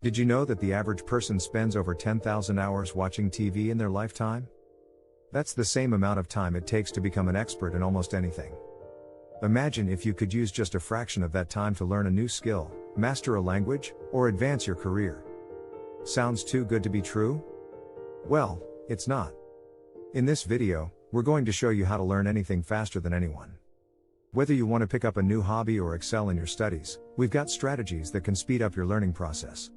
Did you know that the average person spends over 10,000 hours watching TV in their lifetime? That's the same amount of time it takes to become an expert in almost anything. Imagine if you could use just a fraction of that time to learn a new skill, master a language, or advance your career. Sounds too good to be true? Well, it's not. In this video, we're going to show you how to learn anything faster than anyone. Whether you want to pick up a new hobby or excel in your studies, we've got strategies that can speed up your learning process.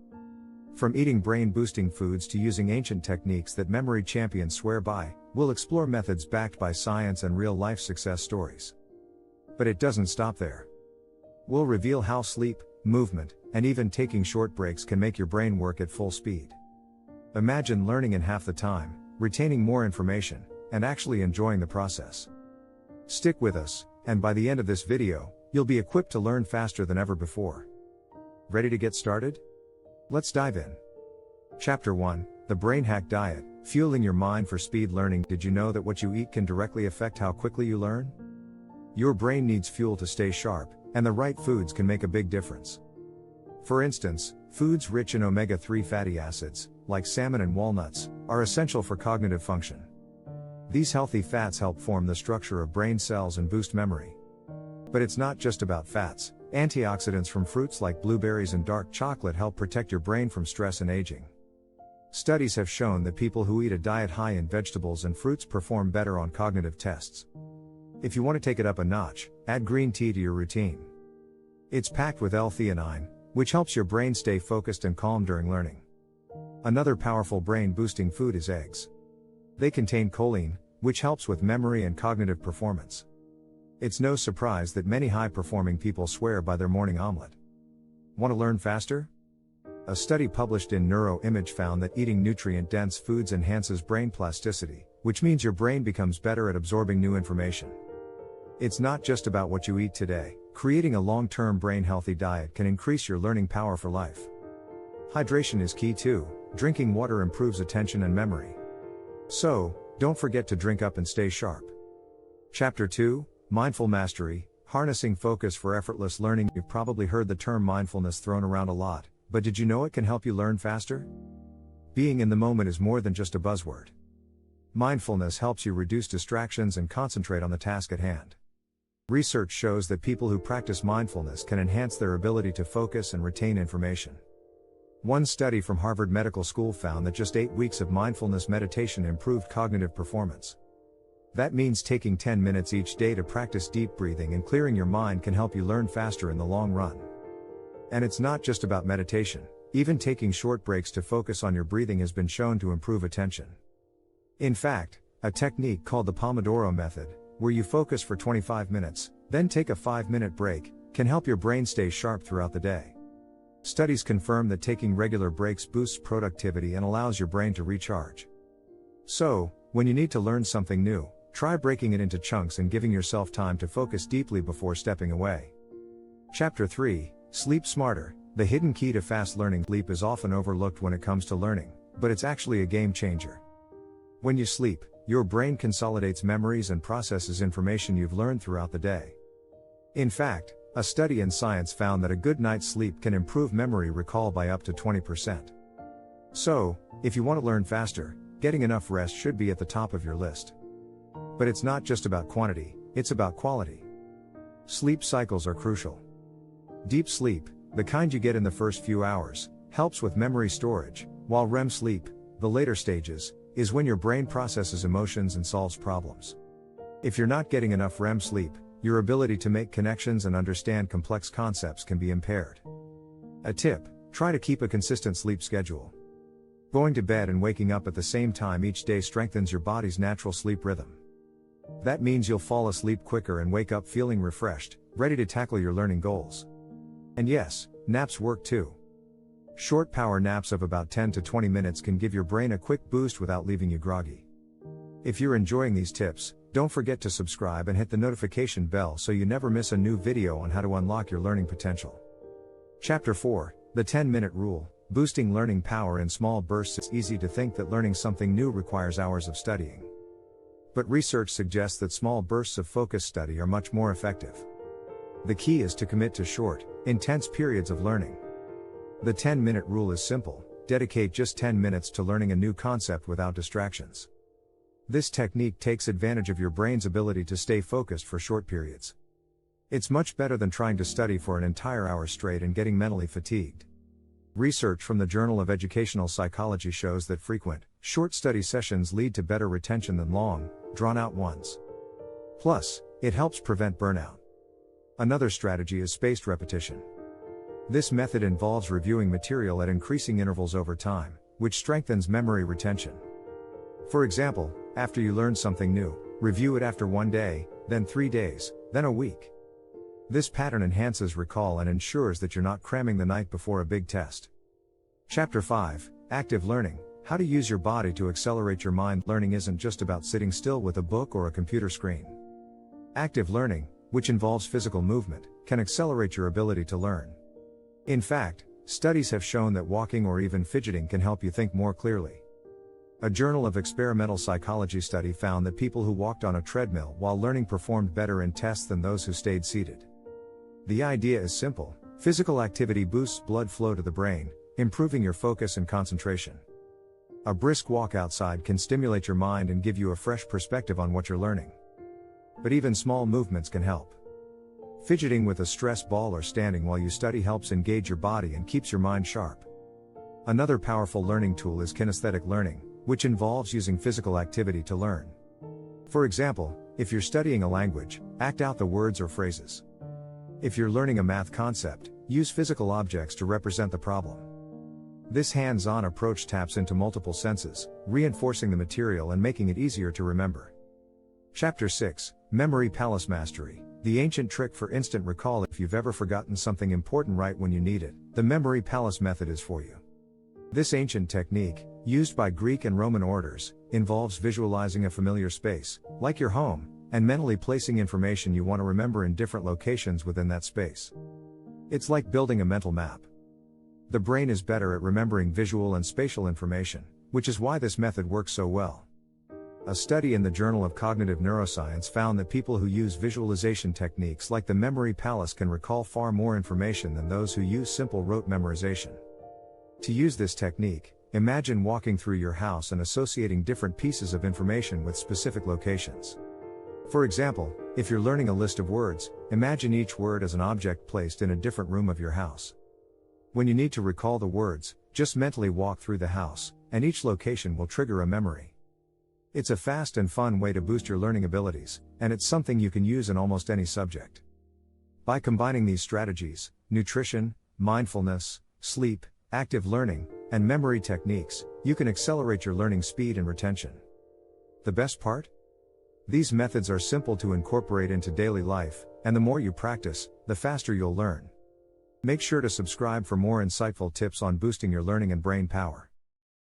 From eating brain-boosting foods to using ancient techniques that memory champions swear by, we'll explore methods backed by science and real-life success stories. But it doesn't stop there. We'll reveal how sleep, movement, and even taking short breaks can make your brain work at full speed. Imagine learning in half the time, retaining more information, and actually enjoying the process. Stick with us, and by the end of this video, you'll be equipped to learn faster than ever before. Ready to get started? Let's dive in. Chapter 1, The Brain Hack Diet, Fueling Your Mind for Speed Learning. Did you know that what you eat can directly affect how quickly you learn? Your brain needs fuel to stay sharp, and the right foods can make a big difference. For instance, foods rich in omega-3 fatty acids, like salmon and walnuts, are essential for cognitive function. These healthy fats help form the structure of brain cells and boost memory. But it's not just about fats. Antioxidants from fruits like blueberries and dark chocolate help protect your brain from stress and aging. Studies have shown that people who eat a diet high in vegetables and fruits perform better on cognitive tests. If you want to take it up a notch, add green tea to your routine. It's packed with L-theanine, which helps your brain stay focused and calm during learning. Another powerful brain-boosting food is eggs. They contain choline, which helps with memory and cognitive performance. It's no surprise that many high-performing people swear by their morning omelet. Want to learn faster? A study published in NeuroImage found that eating nutrient-dense foods enhances brain plasticity, which means your brain becomes better at absorbing new information. It's not just about what you eat today. Creating a long-term brain-healthy diet can increase your learning power for life. Hydration is key too. Drinking water improves attention and memory. So, don't forget to drink up and stay sharp. Chapter 2, Mindful Mastery, Harnessing Focus for Effortless Learning. You've probably heard the term mindfulness thrown around a lot, but did you know it can help you learn faster? Being in the moment is more than just a buzzword. Mindfulness helps you reduce distractions and concentrate on the task at hand. Research shows that people who practice mindfulness can enhance their ability to focus and retain information. One study from Harvard Medical School found that just 8 weeks of mindfulness meditation improved cognitive performance. That means taking 10 minutes each day to practice deep breathing and clearing your mind can help you learn faster in the long run. And it's not just about meditation. Even taking short breaks to focus on your breathing has been shown to improve attention. In fact, a technique called the Pomodoro method, where you focus for 25 minutes, then take a 5-minute break, can help your brain stay sharp throughout the day. Studies confirm that taking regular breaks boosts productivity and allows your brain to recharge. So, when you need to learn something new, try breaking it into chunks and giving yourself time to focus deeply before stepping away. Chapter 3, Sleep Smarter, The Hidden Key to Fast Learning. Sleep is often overlooked when it comes to learning, but it's actually a game changer. When you sleep, your brain consolidates memories and processes information you've learned throughout the day. In fact, a study in Science found that a good night's sleep can improve memory recall by up to 20%. So, if you want to learn faster, getting enough rest should be at the top of your list. But it's not just about quantity, it's about quality. Sleep cycles are crucial. Deep sleep, the kind you get in the first few hours, helps with memory storage, while REM sleep, the later stages, is when your brain processes emotions and solves problems. If you're not getting enough REM sleep, your ability to make connections and understand complex concepts can be impaired. A tip: try to keep a consistent sleep schedule. Going to bed and waking up at the same time each day strengthens your body's natural sleep rhythm. That means you'll fall asleep quicker and wake up feeling refreshed, ready to tackle your learning goals. And yes, naps work too. Short power naps of about 10 to 20 minutes can give your brain a quick boost without leaving you groggy. If you're enjoying these tips, don't forget to subscribe and hit the notification bell so you never miss a new video on how to unlock your learning potential. Chapter 4, The 10-Minute Rule, Boosting Learning Power in Small Bursts. It's easy to think that learning something new requires hours of studying. But research suggests that small bursts of focused study are much more effective. The key is to commit to short, intense periods of learning. The 10-minute rule is simple: dedicate just 10 minutes to learning a new concept without distractions. This technique takes advantage of your brain's ability to stay focused for short periods. It's much better than trying to study for an entire hour straight and getting mentally fatigued. Research from the Journal of Educational Psychology shows that frequent, short study sessions lead to better retention than long, drawn-out ones. Plus, it helps prevent burnout. Another strategy is spaced repetition. This method involves reviewing material at increasing intervals over time, which strengthens memory retention. For example, after you learn something new, review it after 1 day, then 3 days, then a week. This pattern enhances recall and ensures that you're not cramming the night before a big test. Chapter 5, Active Learning: How to Use Your Body to Accelerate Your Mind. Learning isn't just about sitting still with a book or a computer screen. Active learning, which involves physical movement, can accelerate your ability to learn. In fact, studies have shown that walking or even fidgeting can help you think more clearly. A Journal of Experimental Psychology study found that people who walked on a treadmill while learning performed better in tests than those who stayed seated. The idea is simple: physical activity boosts blood flow to the brain, improving your focus and concentration. A brisk walk outside can stimulate your mind and give you a fresh perspective on what you're learning. But even small movements can help. Fidgeting with a stress ball or standing while you study helps engage your body and keeps your mind sharp. Another powerful learning tool is kinesthetic learning, which involves using physical activity to learn. For example, if you're studying a language, act out the words or phrases. If you're learning a math concept, use physical objects to represent the problem. This hands-on approach taps into multiple senses, reinforcing the material and making it easier to remember. Chapter 6, Memory Palace Mastery: The Ancient Trick for Instant Recall. If you've ever forgotten something important right when you need it, the Memory Palace method is for you. This ancient technique, used by Greek and Roman orators, involves visualizing a familiar space, like your home, and mentally placing information you want to remember in different locations within that space. It's like building a mental map. The brain is better at remembering visual and spatial information, which is why this method works so well. A study in the Journal of Cognitive Neuroscience found that people who use visualization techniques like the Memory Palace can recall far more information than those who use simple rote memorization. To use this technique, imagine walking through your house and associating different pieces of information with specific locations. For example, if you're learning a list of words, imagine each word as an object placed in a different room of your house. When you need to recall the words, just mentally walk through the house, and each location will trigger a memory. It's a fast and fun way to boost your learning abilities, and it's something you can use in almost any subject. By combining these strategies, nutrition, mindfulness, sleep, active learning, and memory techniques, you can accelerate your learning speed and retention. The best part? These methods are simple to incorporate into daily life, and the more you practice, the faster you'll learn. Make sure to subscribe for more insightful tips on boosting your learning and brain power.